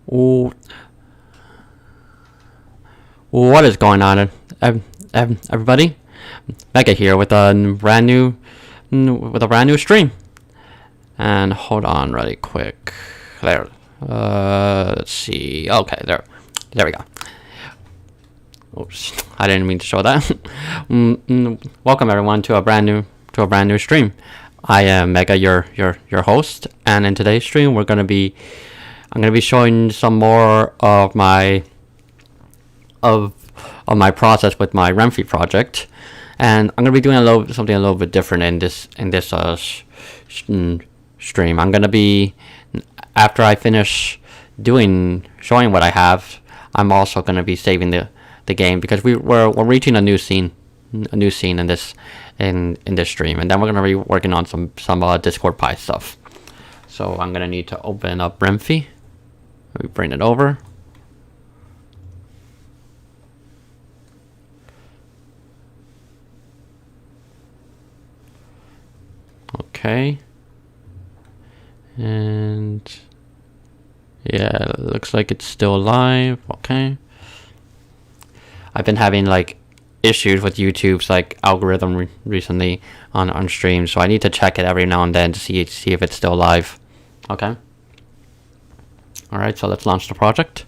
Ooh, what is going on, everybody? Mega here with a brand new stream. And hold on, really quick. There. Let's see. Okay, there we go. Oops, I didn't mean to show that. Welcome everyone to a brand new stream. I am Mega, your host, and in today's stream I'm gonna be showing some more of my process with my Ren'Py project, and I'm gonna be doing something a little bit different in this stream. I'm gonna be, after I finish showing what I have, I'm also gonna be saving the game, because we're reaching a new scene in this stream, and then we're gonna be working on some Discord Pi stuff. So I'm gonna need to open up Ren'Py. Let me bring it over. Okay. And yeah, it looks like it's still live. Okay. I've been having like issues with YouTube's like algorithm recently on streams, so I need to check it every now and then to see if it's still live. Okay. All right, so let's launch the project.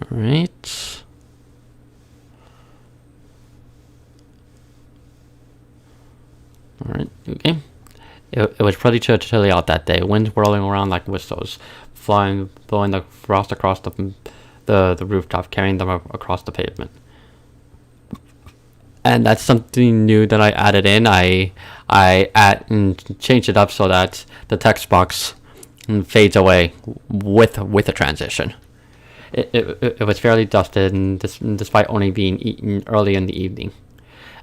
All right. All right. Okay. It was pretty chilly out that day. Winds whirling around like whistles, blowing the frost across the rooftop, carrying them across the pavement. And that's something new that I added in. I changed it up so that the text box fades away with a transition. It was fairly dusted, and despite only being eaten early in the evening.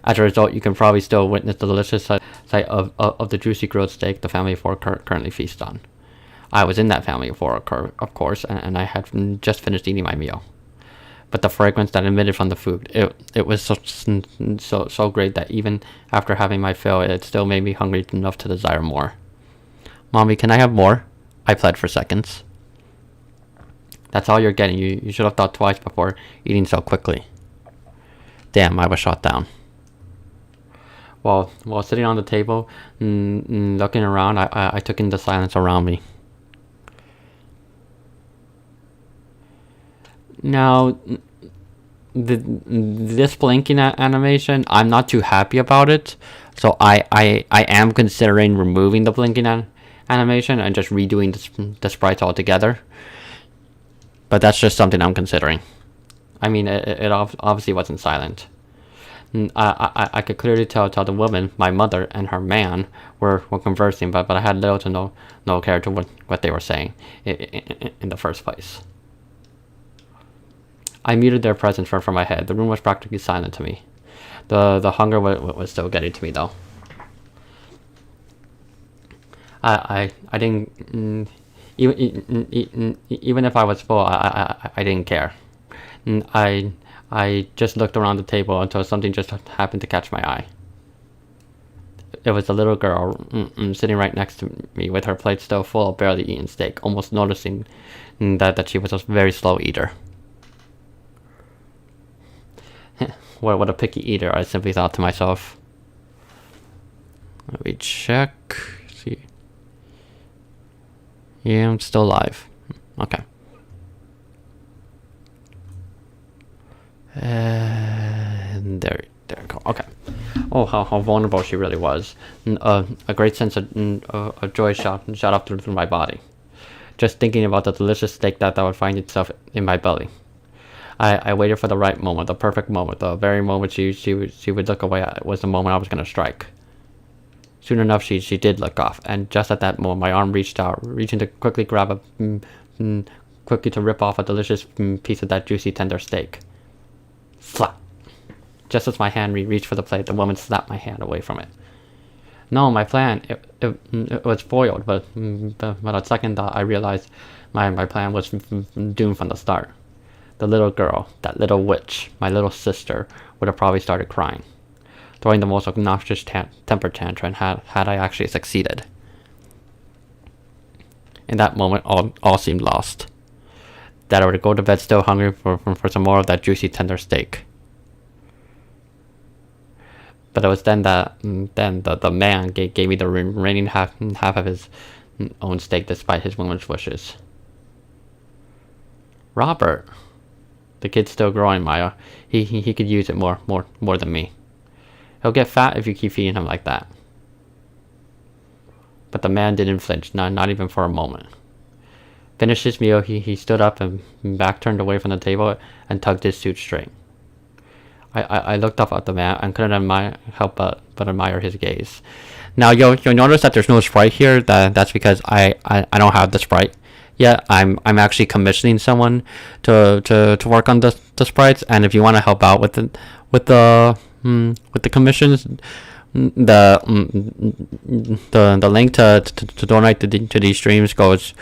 As a result, you can probably still witness the delicious sight of the juicy grilled steak the family of four currently feast on. I was in that family of four, of course, and I had just finished eating my meal. But the fragrance that emitted from the food, it was so great that even after having my fill, it still made me hungry enough to desire more. Mommy, can I have more? I pled for seconds. That's all you're getting. You should have thought twice before eating so quickly. Damn, I was shot down. While sitting on the table, looking around, I took in the silence around me. Now, this blinking animation, I'm not too happy about it, so I am considering removing the blinking animation and just redoing the sprites altogether. But that's just something I'm considering. I mean, it obviously wasn't silent. I could clearly tell the woman, my mother, and her man were conversing, but I had little to no care to what they were saying in the first place. I muted their presence from my head. The room was practically silent to me. The hunger was still getting to me, though. I didn't even if I was full, I didn't care. I just looked around the table until something just happened to catch my eye. It was a little girl sitting right next to me with her plate still full of barely eaten steak, almost noticing that she was a very slow eater. What a picky eater, I simply thought to myself. Let me check. See. Yeah, I'm still alive. Okay. And there we go. Okay. Oh, how vulnerable she really was. A great sense of joy shot up through my body. Just thinking about the delicious steak that would find itself in my belly. I waited for the right moment, the perfect moment, the very moment she would look away was the moment I was going to strike. Soon enough, she did look off, and just at that moment, my arm reached out, reaching to quickly grab quickly to rip off a delicious piece of that juicy, tender steak. Flap! Just as my hand reached for the plate, the woman slapped my hand away from it. No, my plan, it was foiled, but at second thought, I realized my plan was doomed from the start. The little girl, that little witch, my little sister, would have probably started crying, throwing the most obnoxious temper tantrum had I actually succeeded. In that moment, all seemed lost. That I would go to bed still hungry for some more of that juicy tender steak. But it was then that the man gave me the remaining half of his own steak despite his woman's wishes. Robert, the kid's still growing, Maya. He could use it more than me. He'll get fat if you keep feeding him like that. But the man didn't flinch, not even for a moment. Finished his meal, he stood up and back turned away from the table and tugged his suit straight. I looked up at the man and couldn't help but admire his gaze. Now you'll notice that there's no Sprite here. That's because I don't have the Sprite yet. I'm actually commissioning someone to work on the Sprites, and if you want to help out with the commissions, the link to donate to these streams goes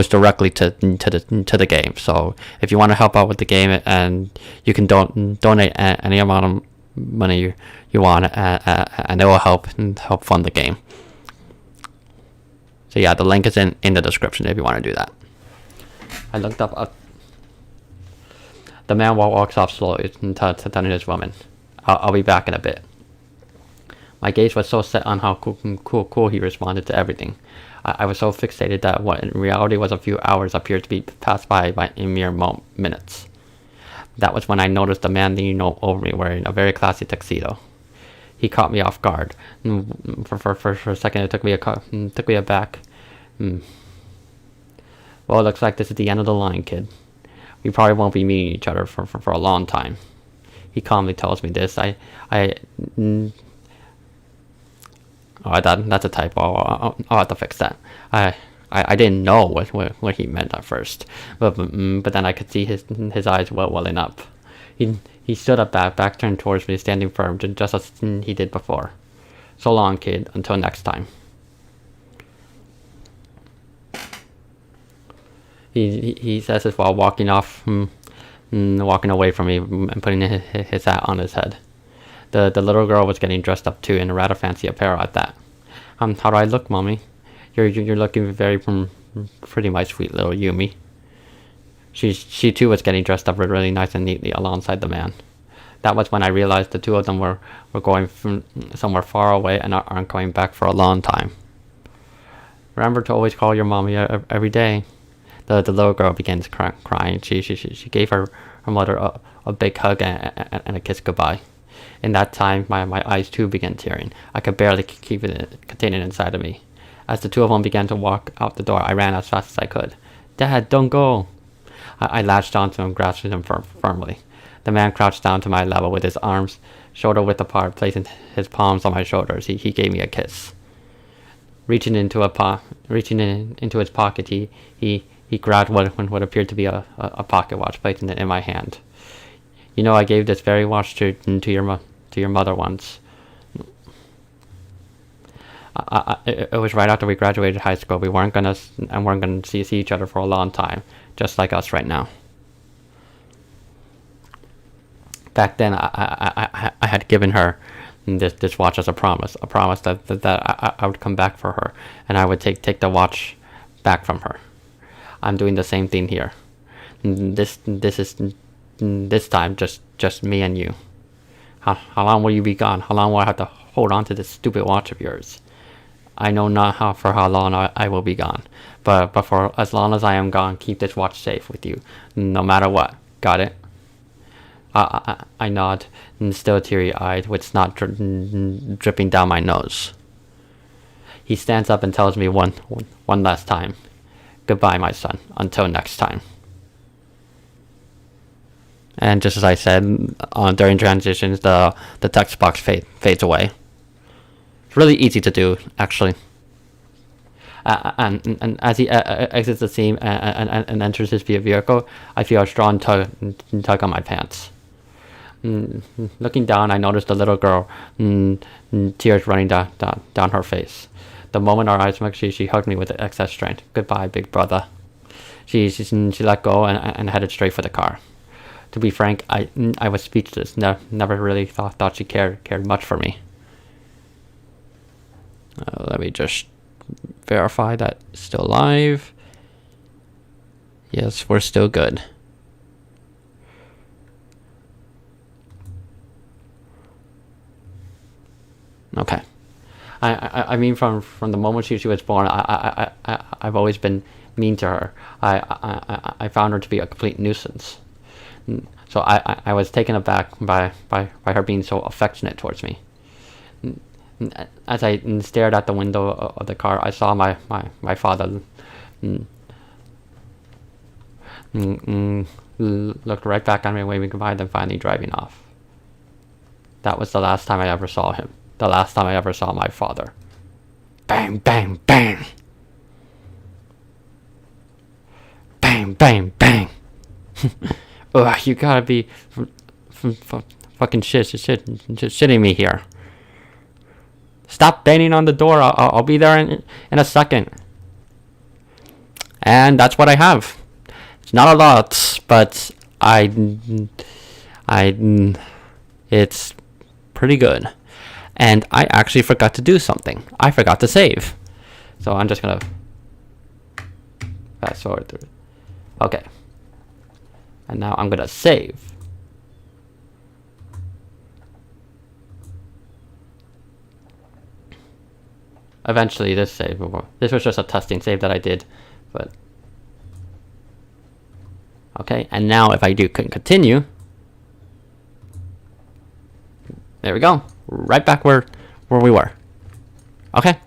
directly to the game. So if you want to help out with the game, and you can donate any amount of money you want, and it will help fund the game. So yeah, the link is in the description if you want to do that. I looked up. The man walks off slowly to his woman. I'll be back in a bit. My gaze was so set on how cool he responded to everything. I was so fixated that what in reality was a few hours appeared to be passed by in mere minutes. That was when I noticed a man leaning over me wearing a very classy tuxedo. He caught me off guard. For a second, it took me aback. Well, it looks like this is the end of the line, kid. We probably won't be meeting each other for a long time. He calmly tells me this. That's a typo. I'll have to fix that. I didn't know what he meant at first, but then I could see his eyes welling up. He stood up, back turned towards me, standing firm, just as he did before. So long, kid. Until next time. He says this while walking away from me and putting his hat on his head. The little girl was getting dressed up too, in a rather fancy apparel at that. How do I look, Mommy? You're looking very pretty, my sweet little Yumi. She too was getting dressed up really nice and neatly alongside the man. That was when I realized the two of them were going from somewhere far away and aren't coming back for a long time. Remember to always call your mommy every day. The little girl begins crying. She gave her mother a big hug and a kiss goodbye. In that time, my eyes too began tearing. I could barely keep it contained inside of me. As the two of them began to walk out the door, I ran as fast as I could. Dad, don't go! I latched onto him, grasping him firmly. The man crouched down to my level with his arms shoulder width apart, placing his palms on my shoulders. He gave me a kiss. Reaching into his pocket, he grabbed what appeared to be a pocket watch, placing it in my hand. You know, I gave this very watch to your mother once. It was right after we graduated high school. We weren't gonna see each other for a long time, just like us right now. Back then, I had given her this watch as a promise that I would come back for her, and I would take the watch back from her. I'm doing the same thing here. This time just me and you. How long will you be gone? How long will I have to hold on to this stupid watch of yours? I know not for how long I will be gone, but for as long as I am gone, keep this watch safe with you, no matter what. Got it? I nod, still teary-eyed, with snot dripping down my nose. He stands up and tells me one last time, "Goodbye, my son. Until next time." And just as I said, during transitions, the text box fades away. It's really easy to do, actually. And as he exits the scene and enters his vehicle, I feel a strong tug on my pants. Looking down, I noticed the little girl, tears running down her face. The moment our eyes met, she hugged me with excess strength. "Goodbye, big brother." She let go and headed straight for the car. to be frank, I was speechless. Never really thought she cared much for me. Let me just verify that it's still live. Yes, we're still good. Okay. I mean, from the moment she was born, I've always been mean to her. I found her to be a complete nuisance. So I was taken aback by her being so affectionate towards me. As I stared at the window of the car, I saw my father looked right back at me, waving goodbye, then finally driving off. That was the last time I ever saw him. The last time I ever saw my father. Bang, bang, bang. Bang, bang, bang. Ugh, you gotta be fucking shitting me here. Stop banging on the door. I'll be there in a second. And that's what I have. It's not a lot, but it's pretty good. And I actually forgot to do something. I forgot to save. So I'm just gonna fast forward through. Okay. And now I'm gonna save. Eventually this save will work. This was just a testing save that I did, but okay, and now if I do continue, there we go. Right back where we were. Okay.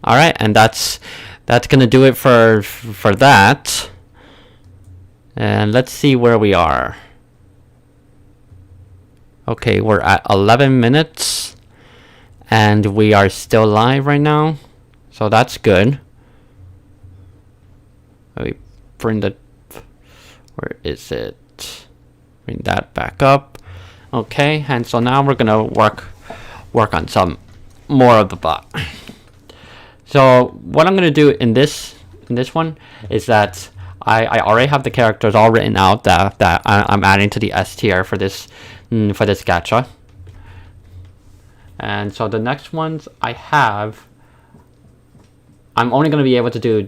Alright, and that's gonna do it for that. And let's see where we are. Okay, we're at 11 minutes. And we are still live right now. So that's good. Let me bring the... Where is it? Bring that back up. Okay, and so now we're gonna work on some more of the bot. So what I'm gonna do in this one is that I already have the characters all written out that I'm adding to the S tier for this gacha. And so the next ones I have, I'm only gonna be able to do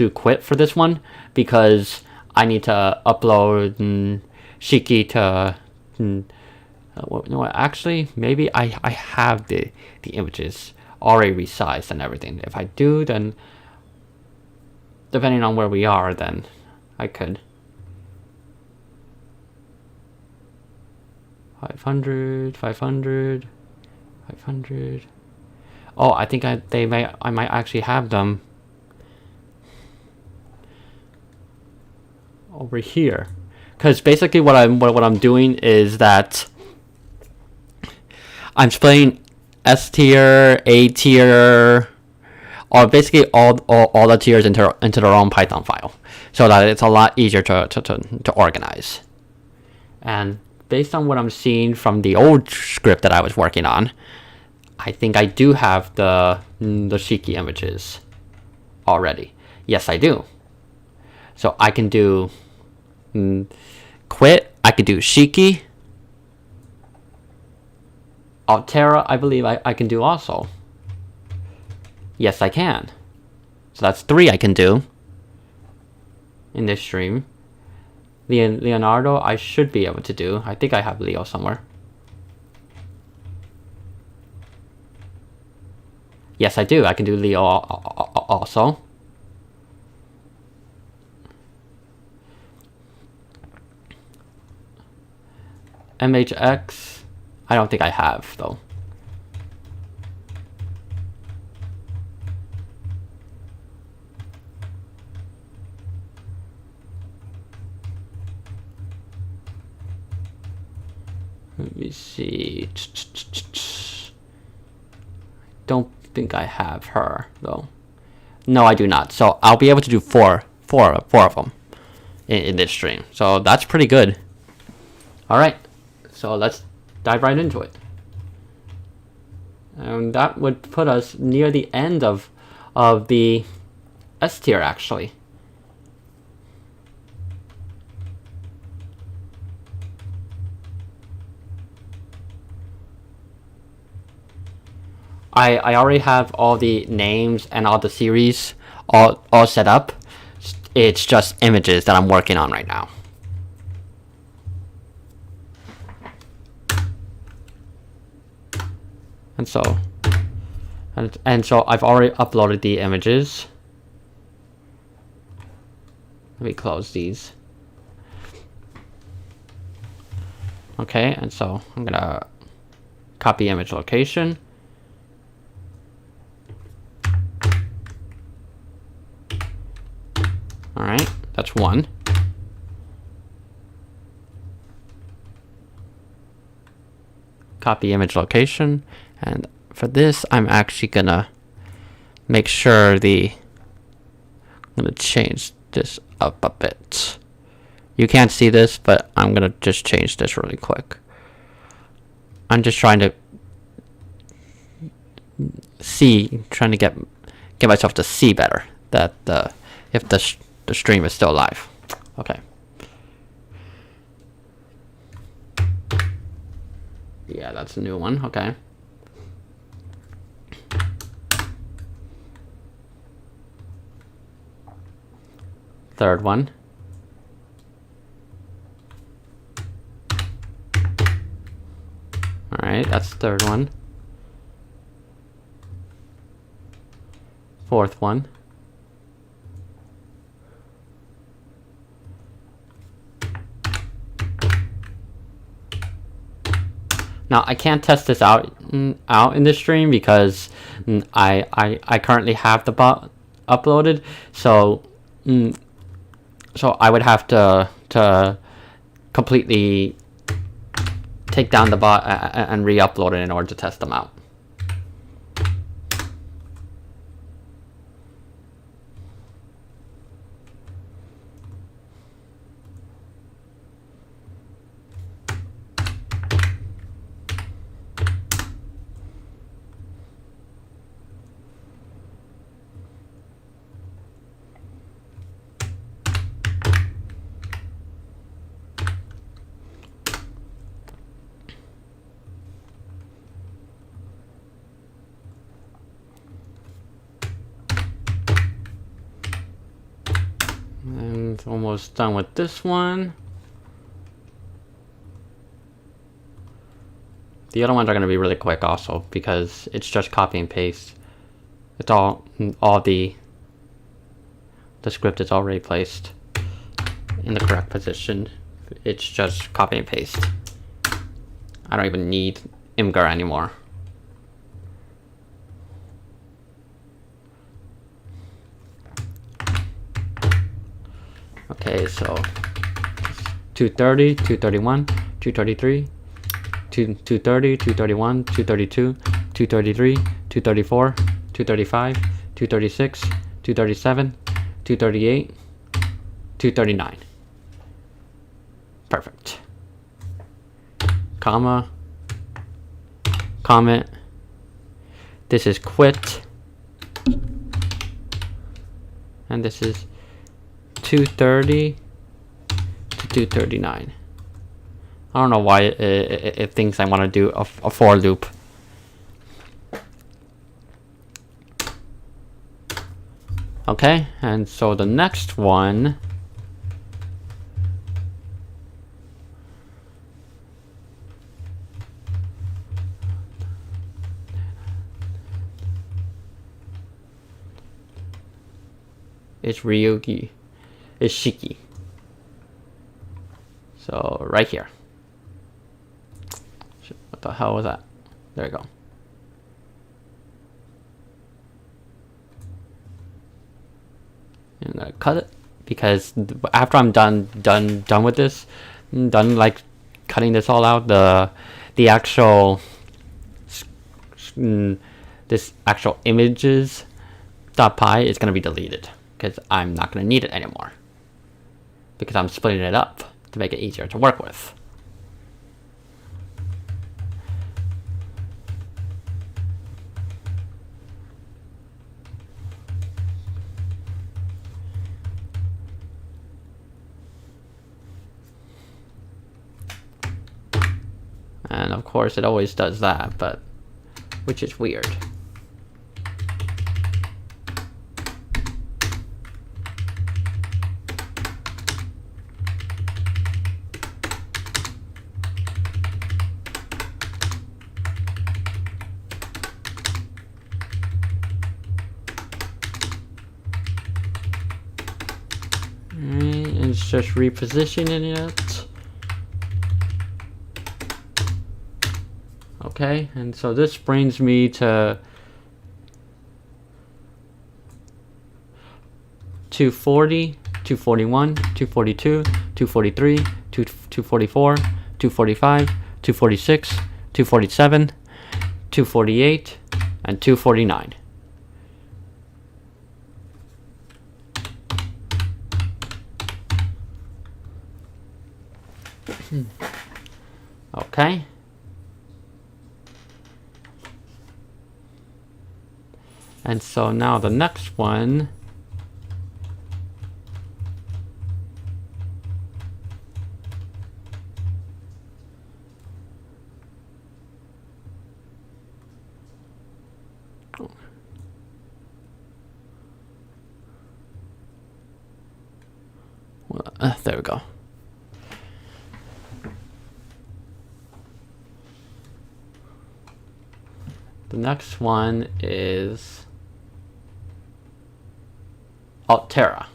quit for this one because I need to upload Shiki to. You know what? Actually, maybe I have the images already resized and everything. If I do, then depending on where we are, then I could. 500. Oh, I think I might actually have them over here, because basically what I'm doing is that I'm splitting S tier, A tier, or basically all the tiers into their own Python file, so that it's a lot easier to organize. And based on what I'm seeing from the old script that I was working on, I think I do have the Shiki images already. Yes, I do. So I can do quit. I could do Shiki. Altera, I believe I can do also. Yes, I can. So that's 3 I can do in this stream. Leonardo, I should be able to do. I think I have Leo somewhere. Yes, I do. I can do Leo also. MHX, I don't think I have, though. Let me see. Don't think I have her, though. No, I do not. So I'll be able to do four of them in this stream. So that's pretty good. All right. So let's dive right into it. And that would put us near the end of the S tier, actually. I already have all the names and all the series all set up. It's just images that I'm working on right now. And so I've already uploaded the images. Let me close these. Okay, and so I'm gonna copy image location. All right, that's one. Copy image location, and for this, I'm actually gonna make sure I'm gonna change this up a bit. You can't see this, but I'm gonna just change this really quick. I'm just trying to get myself to see better that if the stream is still live. Okay. Yeah, that's a new one. Okay. Third one. All right, that's the third one. Fourth one. Now I can't test this out in the stream because I currently have the bot uploaded, so I would have to completely take down the bot and re-upload it in order to test them out. And almost done with this one. The other ones are going to be really quick also because it's just copy and paste. It's all the script is already placed in the correct position. It's just copy and paste. I don't even need Imgur anymore. Okay, so 230, 231, 233, 230, 231, 232, 233, 234, 235, 236, 237, 238, 239. Perfect. Comma, comment. This is quit. And this is 230 to 239. I don't know why it thinks I want to do a for loop. Okay, and so the next one is Ryugi. Is Shiki. So right here. What the hell was that? There we go. And I'm gonna cut it because after I'm done with this, done like cutting this all out, the actual this actual images.py is gonna be deleted because I'm not gonna need it anymore. Because I'm splitting it up to make it easier to work with. And of course it always does that, but which is weird. Alright, it's just repositioning it. Okay, and so this brings me to 240, 241, 242, 243, 244, 245, 246, 247, 248, and 249. Okay. And so now the next one there we go. The next one is Altera.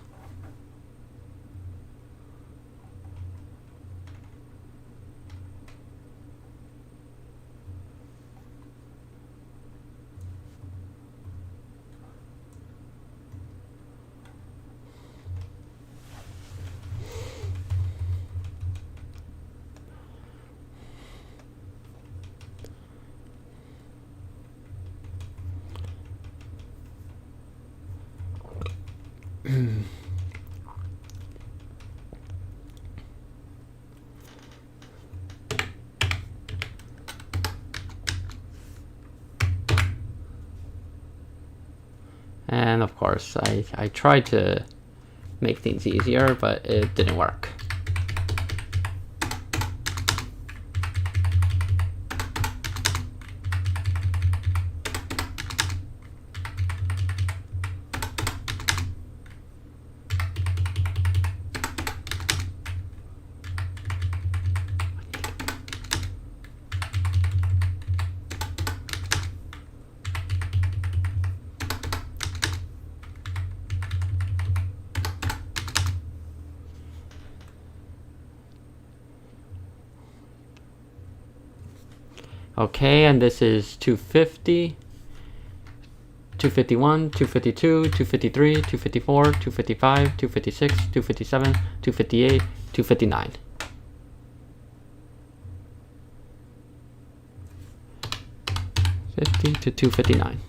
And of course, I tried to make things easier, but it didn't work. Okay, and this is 250, 251, 252, 253, 254, 255, 256, 257, 258, 259. '50 to 259.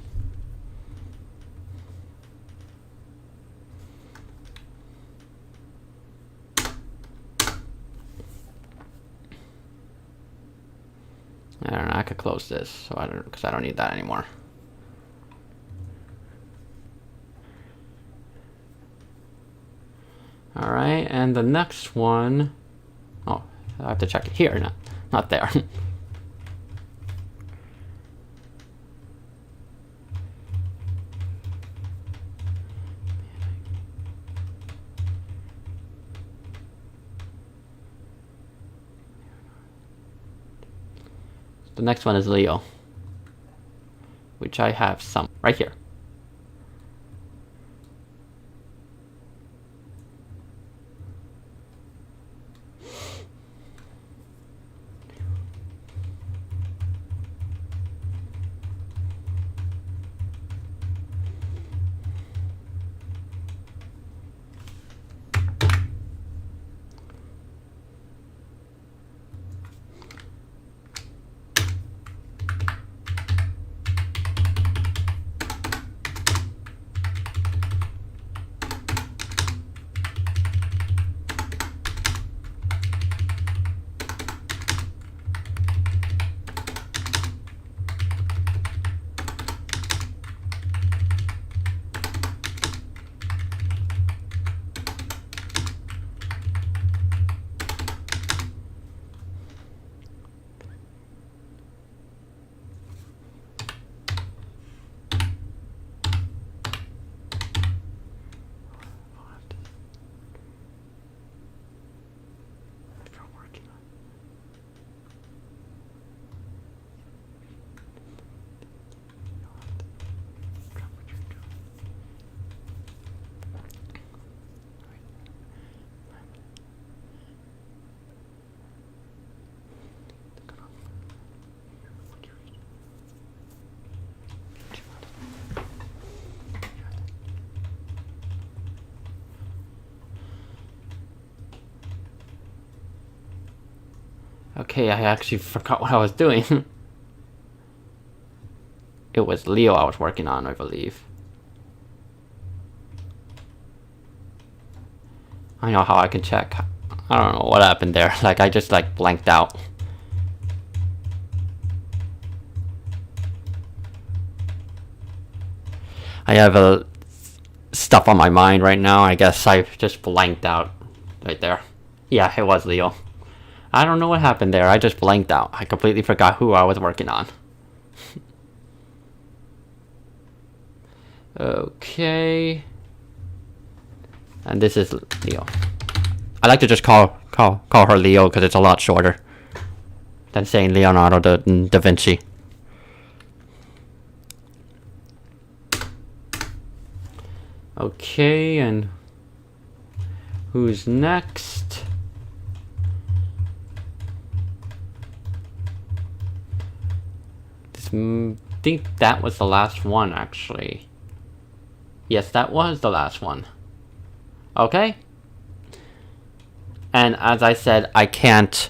I don't know, I could close this, so because I don't need that anymore. All right, and the next one, oh, I have to check it here, not there. The next one is Leo, which I have some right here. Okay, I actually forgot what I was doing. It was Leo I was working on, I believe. I know how I can check. I don't know what happened there. Like, I just, like, blanked out. I have stuff on my mind right now. I guess I just blanked out right there. Yeah, it was Leo. I don't know what happened there. I just blanked out. I completely forgot who I was working on. Okay. And this is Leo. I like to just call her Leo because it's a lot shorter than saying Leonardo da Vinci. Okay, and who's next? I think that was the last one, actually. Yes, that was the last one. Okay. And as I said, I can't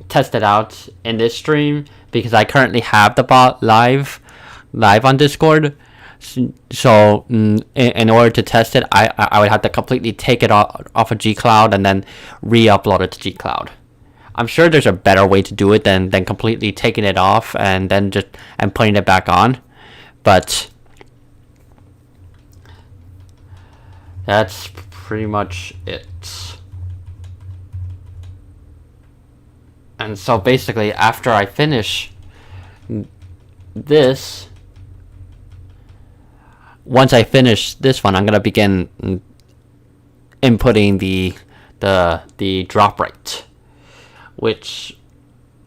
test it out in this stream because I currently have the bot live on Discord. So in order to test it, I would have to completely take it off of G-Cloud and then re-upload it to G-Cloud. I'm sure there's a better way to do it than completely taking it off and then and putting it back on. But that's pretty much it. And so basically, after I finish this, once I finish this one, I'm gonna begin inputting the drop rate, which,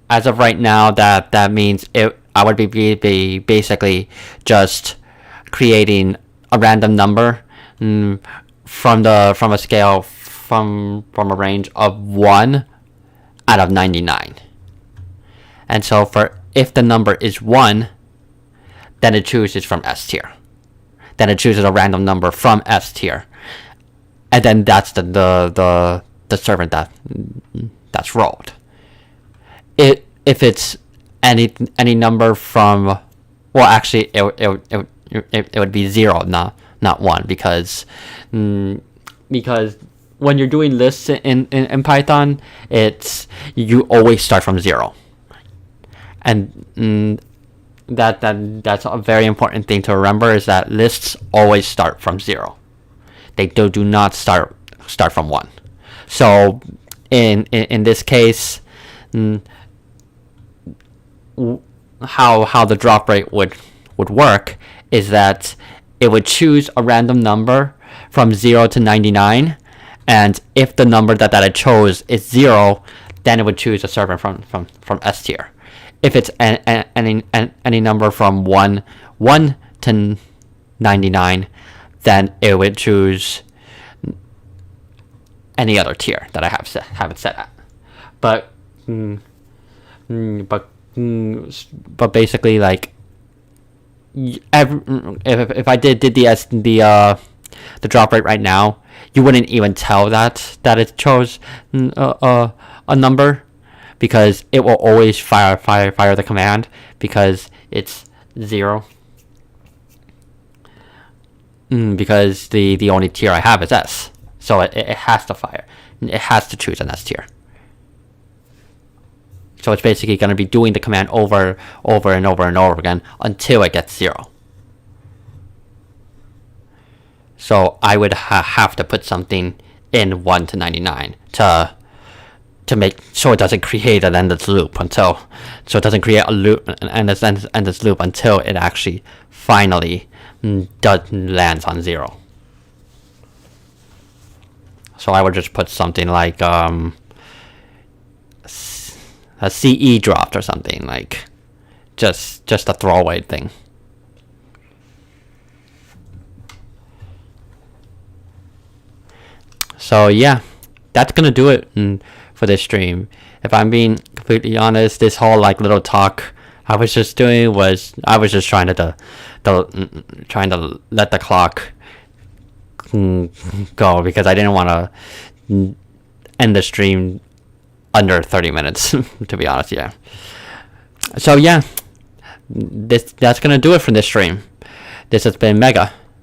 as of right now, that means I would be basically just creating a random number from a scale from a range of 1 out of 99. And so if the number is 1, then it chooses from S tier. Then it chooses a random number from S tier, and then that's the servant that's rolled. If it's any number from, well, actually it would be 0, not 1, because when you're doing lists in Python, you always start from 0, and that's a very important thing to remember, is that lists always start from 0. They do not start from 1. So in this case, how the drop rate would work is that it would choose a random number from 0 to 99, and if the number that it chose is 0, then it would choose a servant from S tier. If it's any number from 1 to 99, then it would choose any other tier that I have it set at. But basically, like, if I did the drop rate right now, you wouldn't even tell that it chose a number, because it will always fire the command because it's 0. Because the only tier I have is S, so it has to fire. It has to choose an S tier. So it's basically going to be doing the command over and over again until it gets 0. So I would have to put something in 1 to 99 to make so it doesn't create an endless loop until it actually finally lands on 0. So I would just put something like a CE dropped or something, like just a throwaway thing. So yeah, that's gonna do it for this stream. If I'm being completely honest, this whole like little talk I was just doing was I was just trying to let the clock go, because I didn't want to end the stream under 30 minutes, to be honest. Yeah. So yeah, that's gonna do it for this stream. This has been Mega.